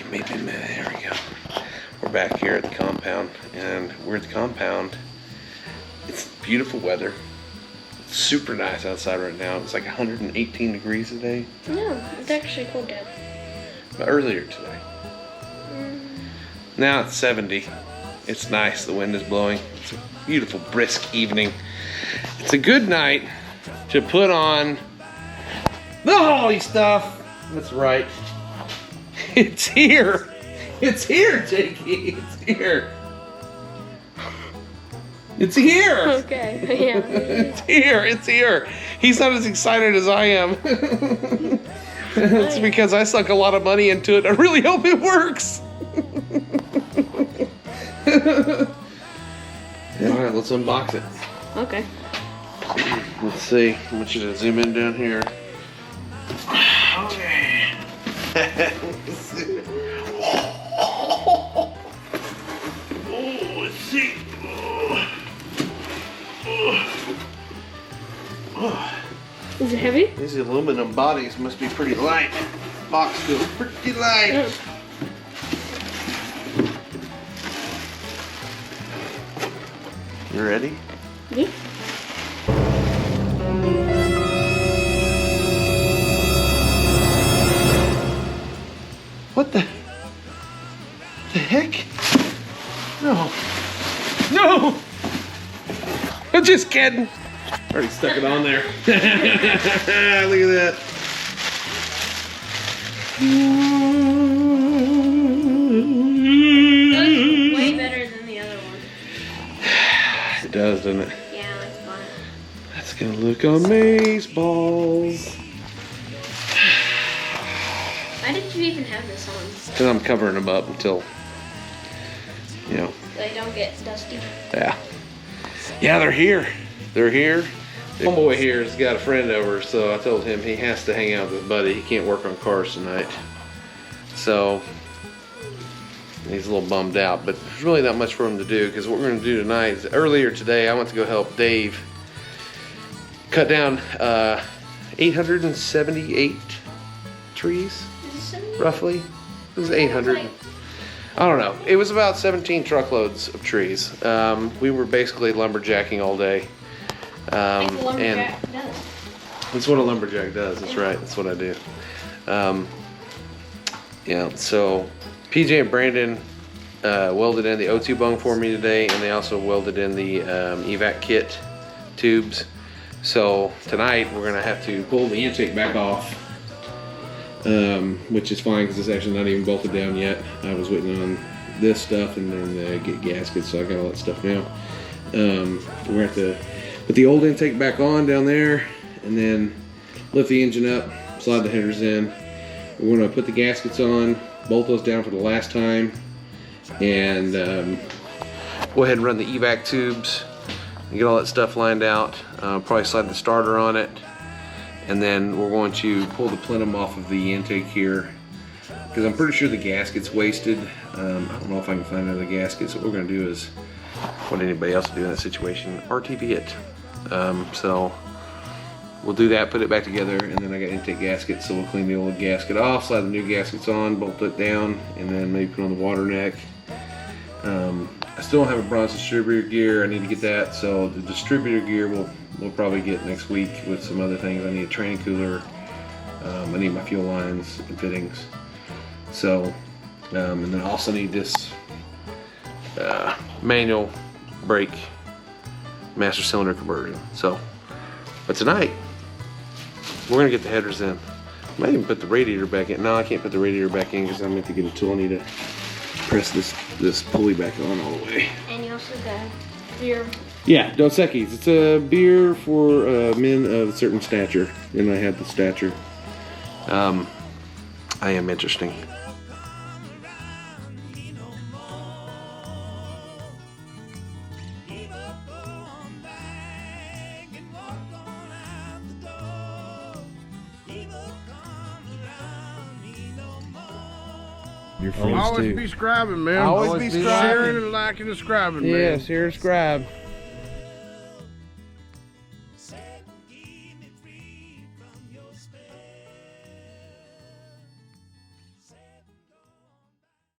maybe, there we go. We're back here at the compound, and we're at the compound. It's beautiful weather. It's super nice outside right now. It's like 118 degrees today. No, it's actually cold out. But earlier today. Now it's 70. It's nice. The wind is blowing. It's a beautiful, brisk evening. It's a good night to put on the Holley stuff. That's right. It's here. It's here, Jakey. It's here. It's here. Okay. Yeah. It's here. It's here. He's not as excited as I am. It's because I sunk a lot of money into it. I really hope it works. All right, let's unbox it. Okay. Let's see. I want you to zoom in down here. Okay. Let's see. Oh, let's see. Is it heavy? These aluminum bodies must be pretty light. Box feels pretty light. You ready? Yeah. What the heck? No. No! I'm just kidding. Already stuck it on there. Look at that. That's way better than the other one. It does, doesn't it? Yeah, it's fun. That's gonna look amazeballs. Why did you even have this on? Because I'm covering them up until, you know. So they don't get dusty. Yeah. Yeah, they're here. They're here. The homeboy here has got a friend over, so I told him he has to hang out with his buddy. He can't work on cars tonight. So he's a little bummed out, but there's really not much for him to do, because what we're going to do tonight is, earlier today I went to go help Dave cut down 878 trees, roughly. It was 800. I don't know. It was about 17 truckloads of trees. We were basically lumberjacking all day. Like a lumberjack does. That's what a lumberjack does. That's right. That's what I do. Yeah. So PJ and Brandon welded in the O2 bung for me today, and they also welded in the evac kit tubes. So tonight we're gonna have to pull the intake back off, which is fine because it's actually not even bolted down yet. I was waiting on this stuff and then get gaskets, so I got all that stuff now. We're gonna have to put the old intake back on down there, and then lift the engine up, slide the headers in. We're gonna put the gaskets on, bolt those down for the last time, and go ahead and run the evac tubes and get all that stuff lined out. Probably slide the starter on it, and then we're going to pull the plenum off of the intake here, because I'm pretty sure the gasket's wasted. I don't know if I can find another gasket, so what we're gonna do is what anybody else would do in that situation, RTV it. So we'll do that, put it back together, and then I got intake gaskets, so we'll clean the old gasket off, slide the new gaskets on, bolt it down, and then maybe put on the water neck. I still don't have a bronze distributor gear. I need to get that, so the distributor gear we'll probably get next week with some other things. I need a training cooler. I need my fuel lines and fittings. So, and then I also need this manual brake master cylinder conversion. So, but tonight we're gonna get the headers in. I might even put the radiator back in. No, I can't put the radiator back in because I'm going to get a tool. I need to press this pulley back on all the way. And you also got beer. Yeah, Dos Equis. It's a beer for men of a certain stature, and I have the stature. I am interesting. Always be scribing, man. Always be scribing. Sharing and liking and scribing, man. Yes, here's scribe.